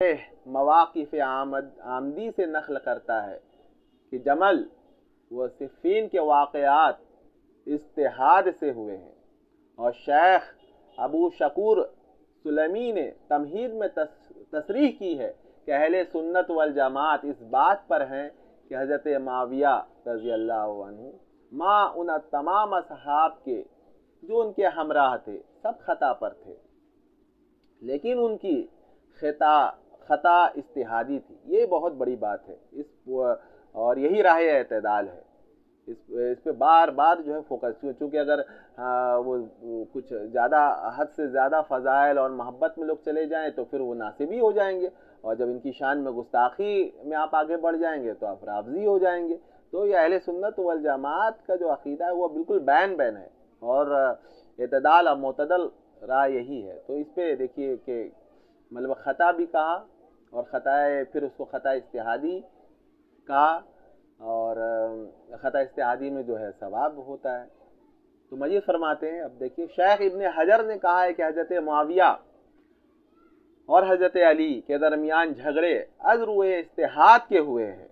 مواقف آمدی سے نقل کرتا ہے کہ جمل و صفین کے واقعات اجتہاد سے ہوئے ہیں، اور شیخ ابو شکور سلمی نے تمہید میں تصریح کی ہے کہ اہل سنت والجماعت اس بات پر ہیں کہ حضرت معاویہ رضی اللہ عنہ ان تمام اصحاب کے جو ان کے ہمراہ تھے سب خطا پر تھے، لیکن ان کی خطا اجتہادی تھی۔ یہ بہت بڑی بات ہے، اور یہی راہ اعتدال ہے۔ اس پہ بار بار جو ہے فوکس، چونکہ اگر وہ کچھ زیادہ حد سے زیادہ فضائل اور محبت میں لوگ چلے جائیں تو پھر وہ ناصبی ہو جائیں گے، اور جب ان کی شان میں گستاخی میں آپ آگے بڑھ جائیں گے تو آپ رافضی ہو جائیں گے۔ تو یہ اہل سنت والجماعت کا جو عقیدہ ہے وہ بالکل بین ہے، اور اعتدال اور معتدل راہ یہی ہے۔ تو اس پہ دیکھیے کہ مطلب خطا بھی کہا، اور پھر اس کو خطا اجتہادی کہا، اور خطا اجتہادی میں جو ہے ثواب ہوتا ہے۔ تو مزید فرماتے ہیں، اب دیکھیے شیخ ابن حجر نے کہا ہے کہ حضرت معاویہ اور حضرت علی کے درمیان جھگڑے از روئے اجتہاد کے ہوئے ہیں،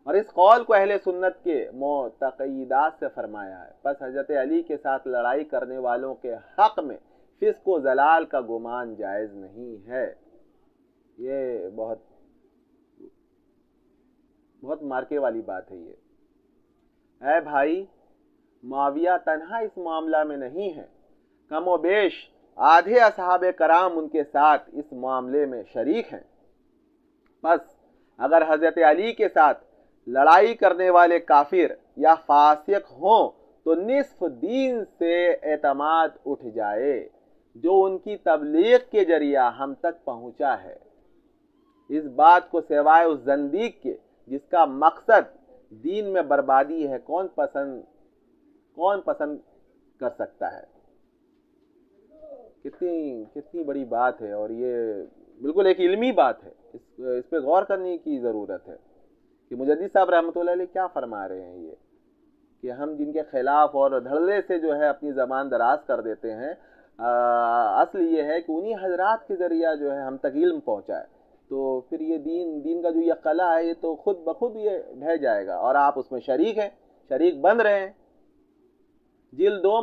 اور اس قول کو اہل سنت کے معتقدات سے فرمایا ہے۔ پس حضرت علی کے ساتھ لڑائی کرنے والوں کے حق میں فسق و ضلال کا گمان جائز نہیں ہے۔ یہ بہت مارکے والی بات ہے یہ۔ اے بھائی، معاویہ تنہا اس معاملہ میں نہیں ہے، کم و بیش آدھے اصحاب کرام ان کے ساتھ اس معاملے میں شریک ہیں۔ بس اگر حضرت علی کے ساتھ لڑائی کرنے والے کافر یا فاسق ہوں تو نصف دین سے اعتماد اٹھ جائے جو ان کی تبلیغ کے ذریعہ ہم تک پہنچا ہے۔ اس بات کو سوائے اس زندیق کے جس کا مقصد دین میں بربادی ہے کون پسند کر سکتا ہے؟ کتنی بڑی بات ہے، اور یہ بالکل ایک علمی بات ہے، اس پہ غور کرنے کی ضرورت ہے کہ مجدد صاحب رحمۃ اللہ علیہ کیا فرما رہے ہیں۔ یہ کہ ہم جن کے خلاف اور دھڑلے سے جو ہے اپنی زبان دراز کر دیتے ہیں، اصل یہ ہے کہ انہی حضرات کے ذریعہ جو ہے ہم تک علم پہنچائے، تو پھر یہ دین کا جو یہ قلعہ ہے یہ تو خود بخود یہ ڈھہ جائے گا، اور آپ اس میں شریک ہیں، شریک بن رہے ہیں۔ جلد 2